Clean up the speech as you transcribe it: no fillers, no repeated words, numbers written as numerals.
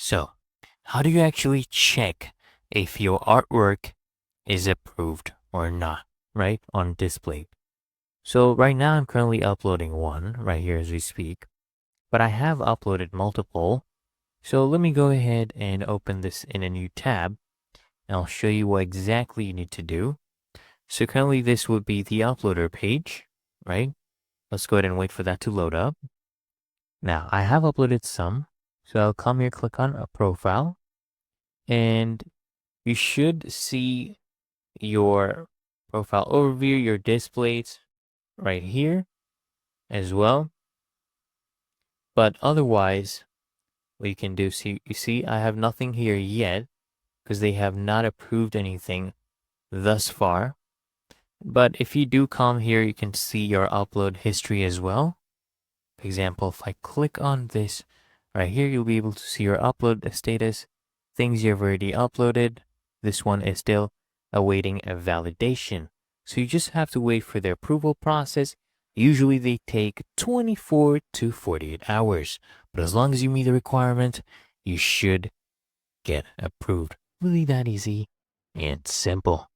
So, how do you actually check if your artwork is approved or not, right? On Displate. So right now I'm currently uploading one right here as we speak, but I have uploaded multiple. So let me go ahead and open this in a new tab and I'll show you what exactly you need to do. So currently this would be the uploader page, right? Let's go ahead and wait for that to load up. Now I have uploaded some. So I'll come here, click on a profile, and you should see your profile overview, your displays right here as well. But otherwise, what you can do, you see, I have nothing here yet because they have not approved anything thus far. But if you do come here, you can see your upload history as well. For example, if I click on this right here, you'll be able to see your upload status, things you've already uploaded. This one is still awaiting a validation. So you just have to wait for the approval process. Usually they take 24 to 48 hours. But as long as you meet the requirement, you should get approved. Really that easy and simple.